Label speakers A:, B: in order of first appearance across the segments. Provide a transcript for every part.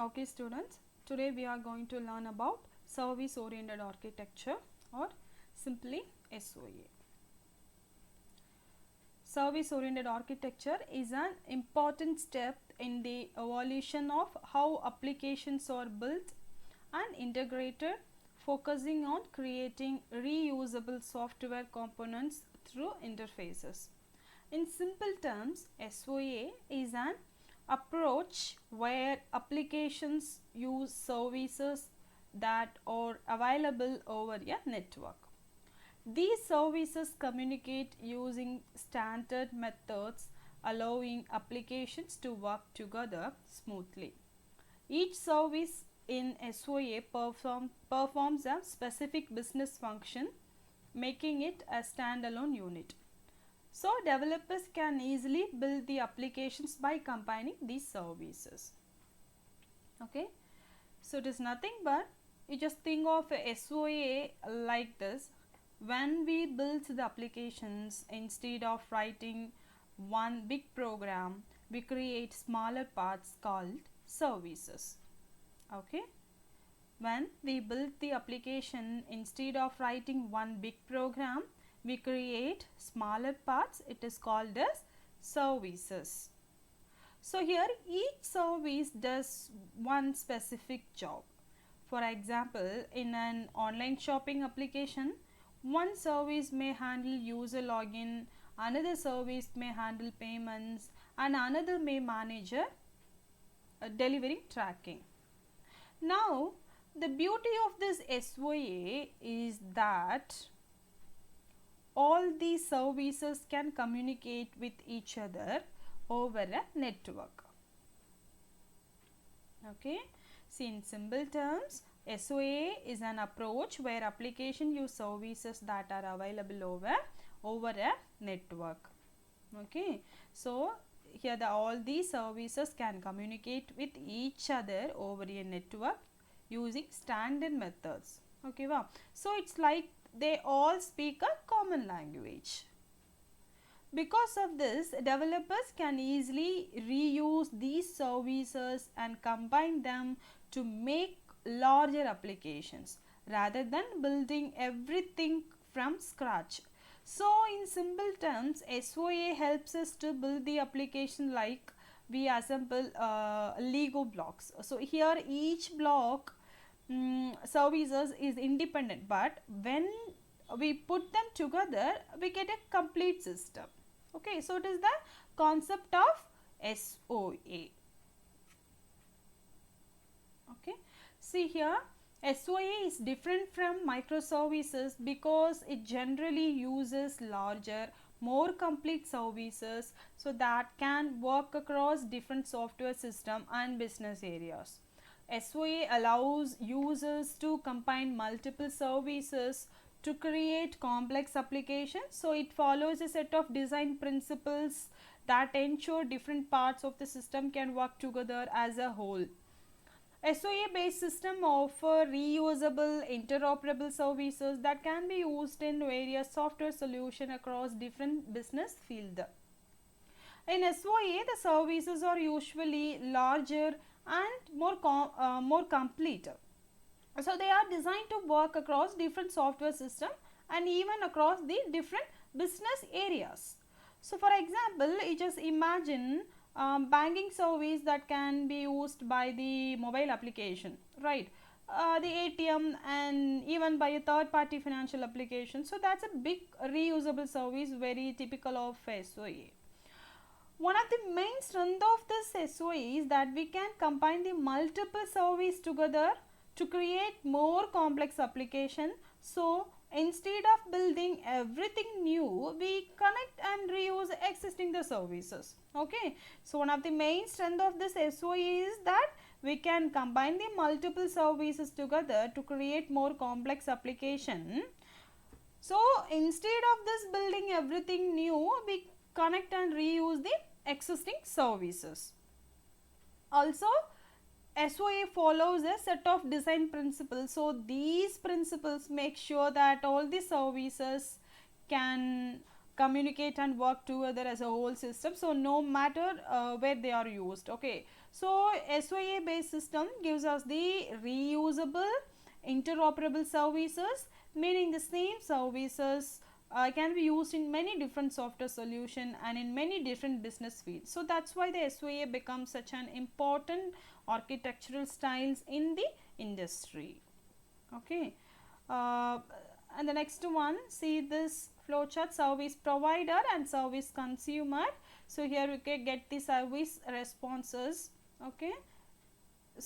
A: Okay students, today we are going to learn about service oriented architecture or simply SOA. Service oriented architecture is an important step in the evolution of how applications are built and integrated, focusing on creating reusable software components through interfaces. In simple terms, SOA is an approach where applications use services that are available over a network. These services communicate using standard methods, allowing applications to work together smoothly. Each service in SOA performs a specific business function, making it a standalone unit. So, developers can easily build the applications by combining these services. Okay. So, it is nothing but you just think of a SOA like this. When we build the applications, instead of writing one big program, we create smaller parts called services. Okay. When we build the application, instead of writing one big program, we create smaller parts. It is called as services. So, here each service does one specific job. For example, in an online shopping application, one service may handle user login, another service may handle payments, and another may manage delivering tracking. Now, the beauty of this SOA is that all these services can communicate with each other over a network. Okay. See, in simple terms, SOA is an approach where application use services that are available over a network. Okay. So, here all these services can communicate with each other over a network using standard methods. Okay, wow. So, it's like they all speak a common language. Because of this, developers can easily reuse these services and combine them to make larger applications rather than building everything from scratch. So, in simple terms, SOA helps us to build the application like we assemble Lego blocks. So, here each block services is independent, but when we put them together, we get a complete system. Okay, so it is the concept of SOA. Okay, see here SOA is different from microservices because it generally uses larger, more complete services so that can work across different software system and business areas. SOA allows users to combine multiple services to create complex applications. So, it follows a set of design principles that ensure different parts of the system can work together as a whole. SOA based system offer reusable interoperable services that can be used in various software solutions across different business fields. In SOA, the services are usually larger and more complete. So, they are designed to work across different software systems and even across the different business areas. So, for example, you just imagine banking service that can be used by the mobile application, right? The ATM and even by a third party financial application. So, that is a big reusable service very typical of SOA. One of the main strength of this SOA is that we can combine the multiple services together to create more complex application. So, instead of building everything new, we connect and reuse existing the services. Okay. So, one of the main strength of this SOA is that we can combine the multiple services together to create more complex application. So, instead of this building everything new, we connect and reuse the existing services. Also, SOA follows a set of design principles. So, these principles make sure that all the services can communicate and work together as a whole system. So, no matter where they are used. Okay. So, SOA based system gives us the reusable interoperable services, meaning the same services can be used in many different software solution and in many different business fields. So, that is why the SOA becomes such an important architectural styles in the industry. Okay. And the next one, see this flowchart: service provider and service consumer. So, here we can get the service responses. Okay.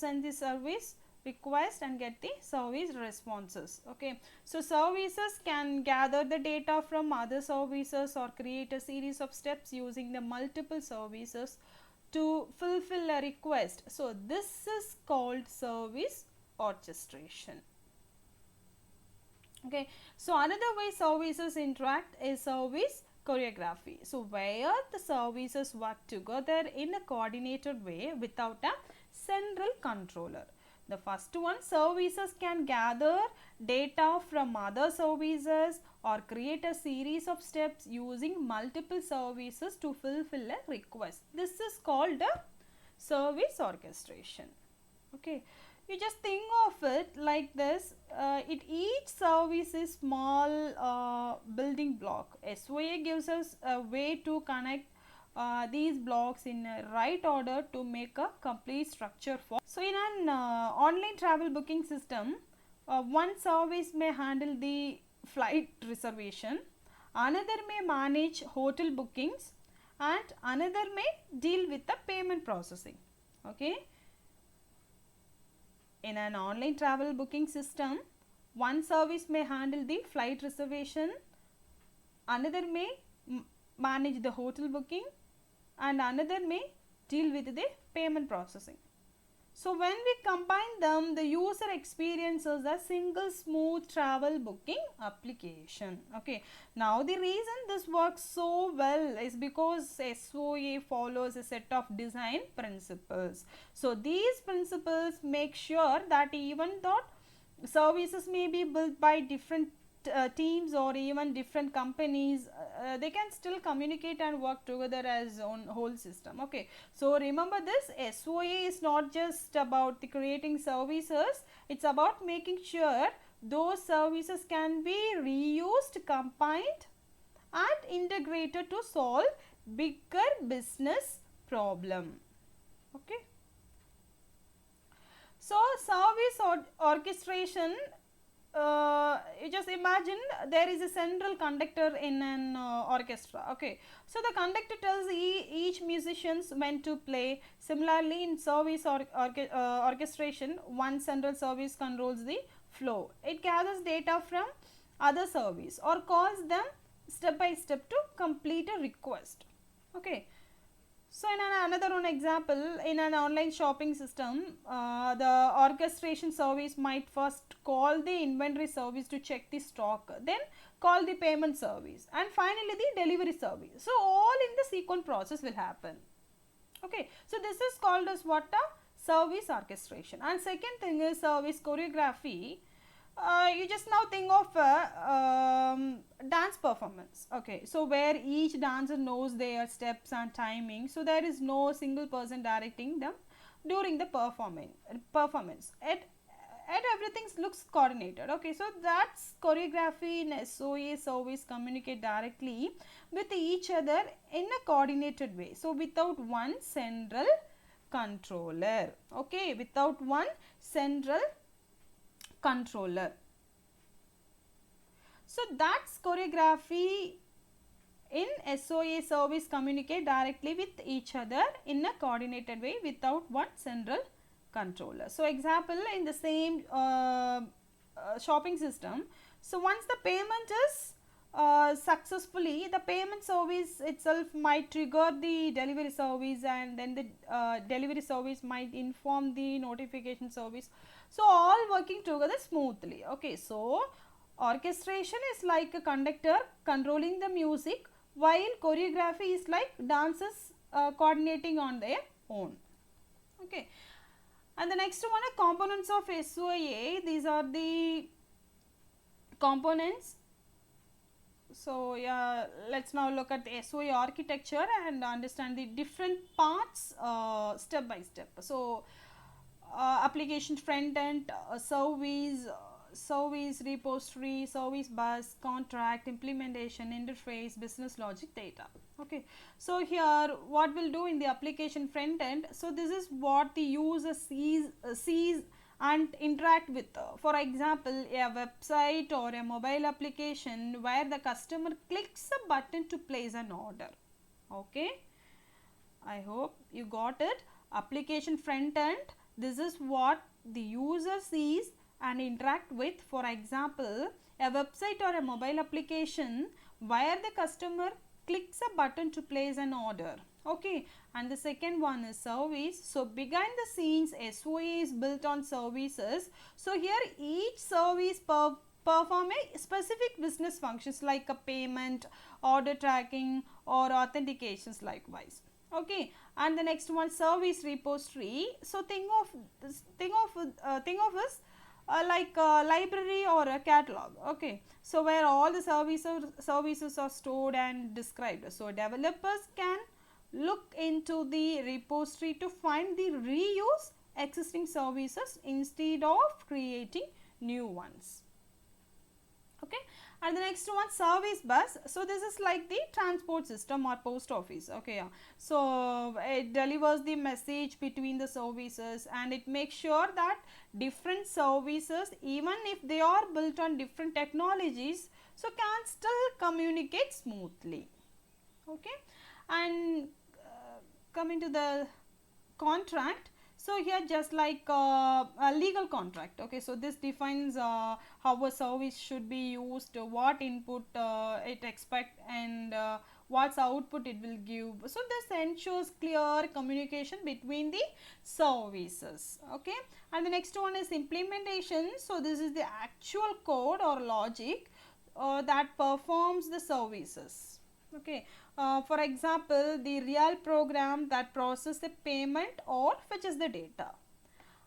A: Send the service request and get the service responses. Okay. So, services can gather the data from other services or create a series of steps using the multiple services to fulfill a request. So, this is called service orchestration. Okay. So, another way services interact is service choreography. So, where the services work together in a coordinated way without a central controller. The first one, services can gather data from other services or create a series of steps using multiple services to fulfill a request. This is called a service orchestration. Okay. You just think of it like this, each service is small building block. SOA gives us a way to connect these blocks in a right order to make a complete structure for. So, in an online travel booking system, one service may handle the flight reservation, another may manage hotel bookings, and another may deal with the payment processing. Okay. In an online travel booking system, one service may handle the flight reservation, another may manage the hotel booking, and another may deal with the payment processing. So, when we combine them, the user experiences a single smooth travel booking application. Okay. Now, the reason this works so well is because SOA follows a set of design principles. So, these principles make sure that even though services may be built by different teams or even different companies, they can still communicate and work together as on whole system. Okay. So, remember this, SOA is not just about the creating services, it is about making sure those services can be reused, combined and integrated to solve bigger business problem. Okay. So, service orchestration, you just imagine there is a central conductor in an orchestra. Okay. So, the conductor tells each musicians when to play. Similarly, in service orchestration, one central service controls the flow. It gathers data from other service or calls them step by step to complete a request. Okay. So, in another one example, in an online shopping system, the orchestration service might first call the inventory service to check the stock, then call the payment service, and finally the delivery service. So, all in the sequence process will happen. Okay. So, this is called as what a service orchestration. And second thing is service choreography. You just now think of dance performance. Okay. So, where each dancer knows their steps and timing. So, there is no single person directing them during the performance. At everything looks coordinated. Okay. So, that's choreography in SOA service communicate directly with each other in a coordinated way. So, without one central controller. Okay. Without one central controller. So, that's choreography in SOA service communicate directly with each other in a coordinated way without one central controller. So, example in the same shopping system. So, once the payment is successfully, the payment service itself might trigger the delivery service, and then the delivery service might inform the notification service. So, all working together smoothly. Okay. So, orchestration is like a conductor controlling the music, while choreography is like dancers coordinating on their own. Okay. And the next one are components of SOA. These are the components So yeah, let's now look at the SOA architecture and understand the different parts step by step. So application front end, service repository, service bus, contract, implementation, interface, business logic, data. Okay, so here what we'll do in the application front end, so this is what the user sees and interact with. For example, a website or a mobile application where the customer clicks a button to place an order. Okay, I hope you got it. Application front end, this is what the user sees and interact with. For example, a website or a mobile application where the customer clicks a button to place an order. Okay, and the second one is service. So behind the scenes, SOA is built on services. So here each service perform a specific business functions like a payment, order tracking, or authentications likewise. Okay, and the next one, service repository. So think of us like a library or a catalog. Okay, so where all the services are stored and described. So developers can look into the repository to find the reuse existing services instead of creating new ones. Okay, and the next one, service bus. So this is like the transport system or post office. Okay, yeah. So it delivers the message between the services and it makes sure that different services, even if they are built on different technologies, so can still communicate smoothly. Okay, and coming to the contract, so here just like a legal contract. Okay, so this defines how a service should be used, what input it expect, and what's output it will give. So this ensures clear communication between the services. Okay, and the next one is implementation. So this is the actual code or logic that performs the services. Okay, for example, the real program that processes the payment or fetches the data.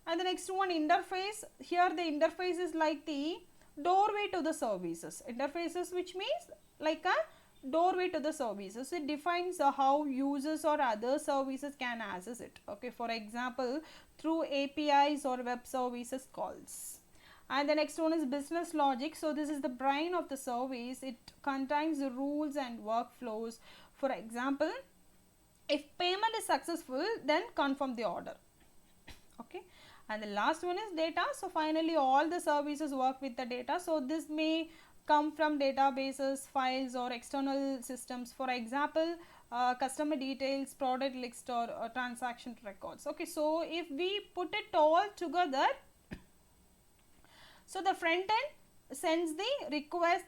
A: And the next one, interface. Here the interface is like the doorway to the services. Interfaces, which means like a doorway to the services. It defines how users or other services can access it. Okay, for example, through APIs or web services calls. And the next one is business logic. So this is the brain of the service. It contains the rules and workflows. For example, if payment is successful, then confirm the order. Okay, and the last one is data. So finally all the services work with the data. So this may come from databases, files, or external systems. For example, customer details, product list, or transaction records. Okay, so if we put it all together, so the front end sends the request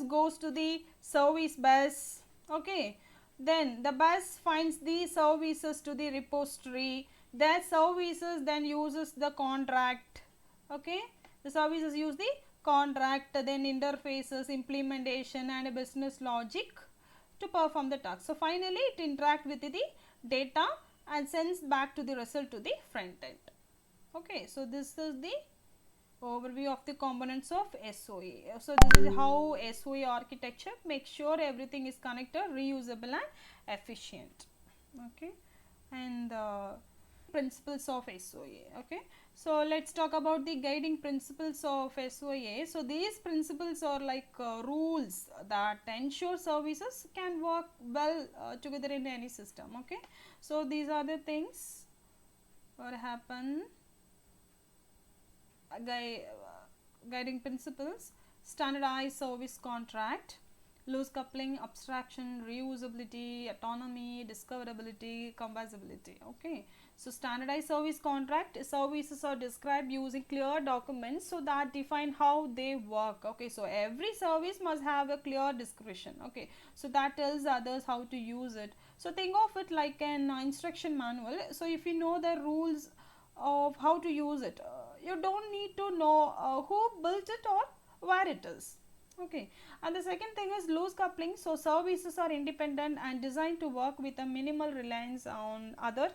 A: goes to the service bus. Okay, then the bus finds the services to the repository. That services then uses the contract. Okay, the services use the contract, then interfaces, implementation, and a business logic to perform the task. So finally it interacts with the data and sends back to the result to the front end. Okay, so this is the overview of the components of SOA. So this is how SOA architecture makes sure everything is connected, reusable, and efficient. Okay, and principles of SOA. Okay, so let's talk about the guiding principles of SOA. So these principles are like rules that ensure services can work well together in any system. Okay, so these are the things what happen. Guiding principles: standardized service contract, loose coupling, abstraction, reusability, autonomy, discoverability, composability. Okay, so standardized service contract, services are described using clear documents so that define how they work. Okay, so every service must have a clear description. Okay, so that tells others how to use it. So think of it like an instruction manual. So if you know the rules of how to use it, you don't need to know who built it or where it is. Okay, and the second thing is loose coupling. So services are independent and designed to work with a minimal reliance on other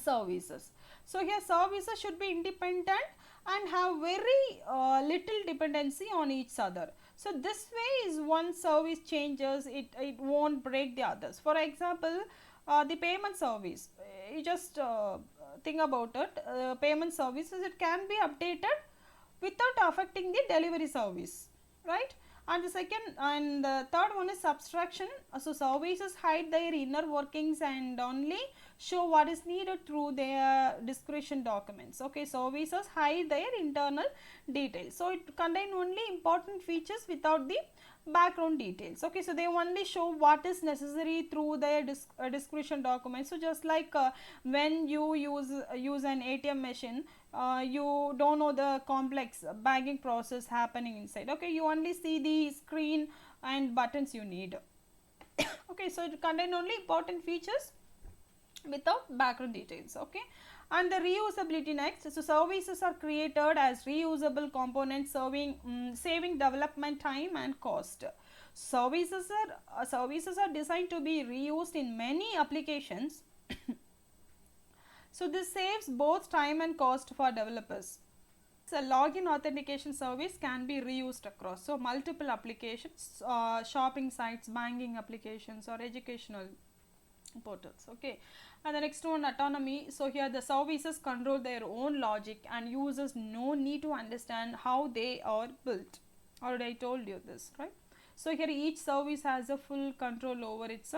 A: services. So here services should be independent and have very little dependency on each other. So this way is one service changes, it won't break the others. For example, the payment service, you just think about it. Payment services, it can be updated without affecting the delivery service, right? And the second and the third one is abstraction. So services hide their inner workings and only show what is needed through their discretion documents. Okay, services hide their internal details, so it contain only important features without the background details. Okay, so they only show what is necessary through their discretion documents. So just like when you use an ATM machine, you don't know the complex banking process happening inside. Okay, you only see the screen and buttons you need. Okay, so it contain only important features without background details. Okay, and the reusability next. So services are created as reusable components, saving development time and cost. Services are designed to be reused in many applications. So this saves both time and cost for developers. So login authentication service can be reused across so multiple applications, shopping sites, banking applications, or educational portals. Okay, and the next one, autonomy. So here the services control their own logic and users no need to understand how they are built. Already I told you this, right? So here each service has a full control over its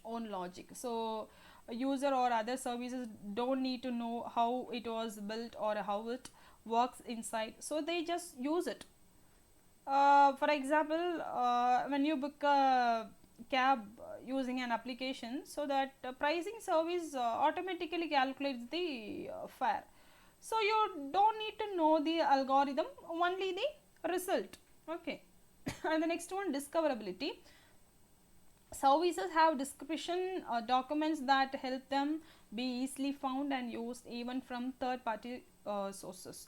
A: own logic. So a user or other services don't need to know how it was built or how it works inside, so they just use it. For example, when you book a cab using an application, so that pricing service automatically calculates the fare, so you don't need to know the algorithm, only the result. Okay. And the next one, discoverability. Services have description documents that help them be easily found and used even from third party sources.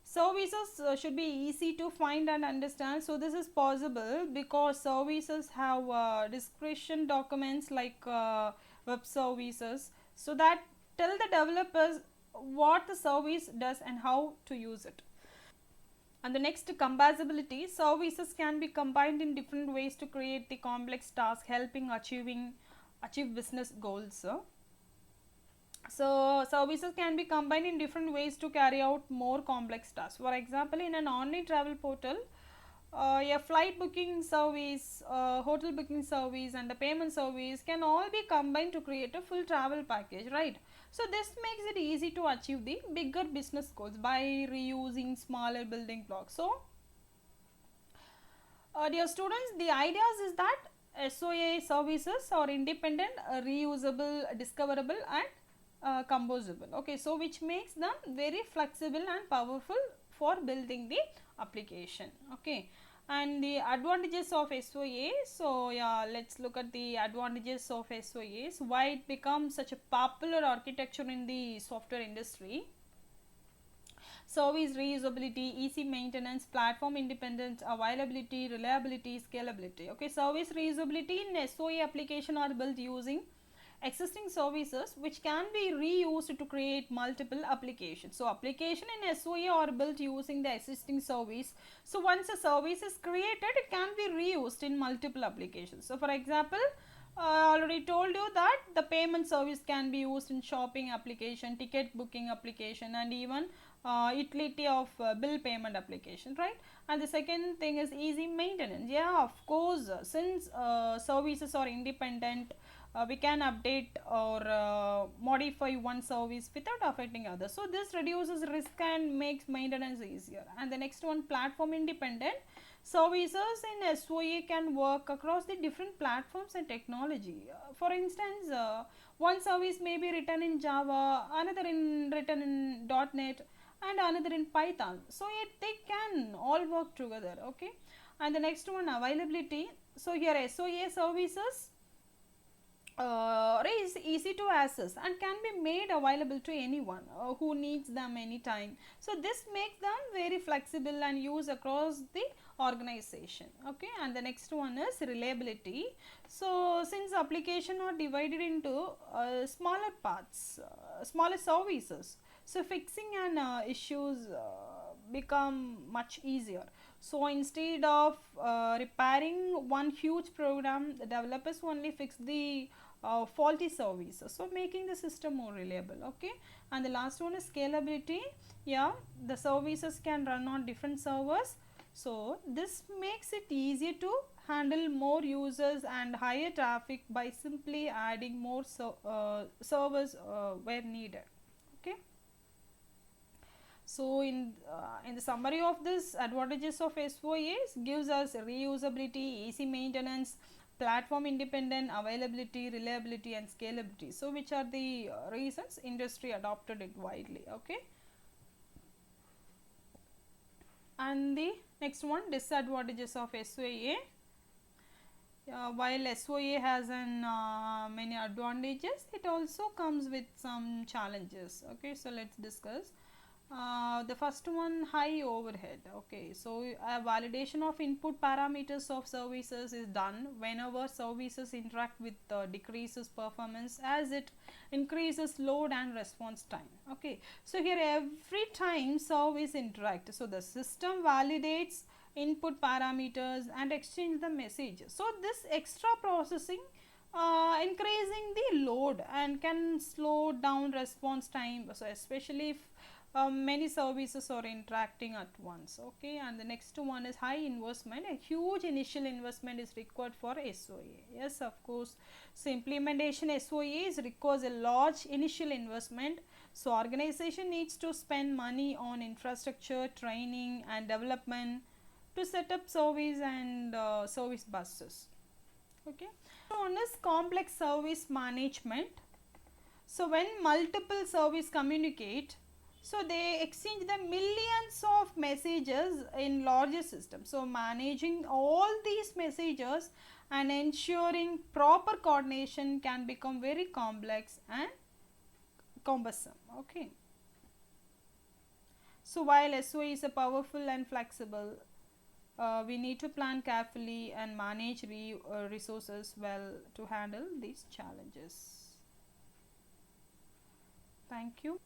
A: Services should be easy to find and understand. So this is possible because services have description documents like web services, so that tell the developers what the service does and how to use it. And the next, compatibility. Services can be combined in different ways to create the complex task, helping achieve business goals. So services can be combined in different ways to carry out more complex tasks. For example, in an online travel portal, a flight booking service, hotel booking service, and the payment service can all be combined to create a full travel package, right? So this makes it easy to achieve the bigger business goals by reusing smaller building blocks. So dear students, the ideas is that SOA services are independent, reusable, discoverable, and composable. Okay, so which makes them very flexible and powerful for building the application. Okay, and the advantages of SOA. So yeah, let's look at the advantages of SOAs. Why it becomes such a popular architecture in the software industry. Service reusability, easy maintenance, platform independence, availability, reliability, scalability. Okay, service reusability in SOA application are built using existing services which can be reused to create multiple applications. So application in SOA are built using the existing service. So once a service is created, it can be reused in multiple applications. So for example, I already told you that the payment service can be used in shopping application, ticket booking application, and even utility of bill payment application, right? And the second thing is easy maintenance. Yeah, of course, since services are independent, we can update or modify one service without affecting others. So this reduces risk and makes maintenance easier. And the next one, platform independent. Services in SOA can work across the different platforms and technology. For instance, one service may be written in Java, another written in .NET, and another in Python. So they can all work together. Okay, and the next one, availability. So here SOA services is easy to access and can be made available to anyone who needs them anytime. So this makes them very flexible and used across the organization. Okay, and the next one is reliability. So since application are divided into smaller parts, smaller services, so fixing an issues become much easier. So instead of repairing one huge program, the developers only fix the faulty services, so making the system more reliable. Okay, and the last one is scalability. Yeah, the services can run on different servers, so this makes it easier to handle more users and higher traffic by simply adding more servers where needed. Okay, so in the summary of this, advantages of SOAs gives us reusability, easy maintenance, platform independent, availability, reliability and scalability. So which are the reasons industry adopted it widely. Okay, and the next one, disadvantages of SOA. While SOA has many advantages, it also comes with some challenges. Okay, so let's discuss. The first one, high overhead. Okay, so a validation of input parameters of services is done whenever services interact with decreases performance as it increases load and response time. Okay, so here every time service interact, so the system validates input parameters and exchange the messages. So this extra processing increasing the load and can slow down response time, so especially if many services are interacting at once. Okay, and the next one is high investment. A huge initial investment is required for SOA. Yes, of course. So implementation SOAs requires a large initial investment. So organization needs to spend money on infrastructure, training and development to set up service and service buses. Okay, so one is complex service management. So when multiple service communicate, so they exchange the millions of messages in larger systems. So managing all these messages and ensuring proper coordination can become very complex and cumbersome. Okay, so while SOA is a powerful and flexible, we need to plan carefully and manage resources well to handle these challenges. Thank you.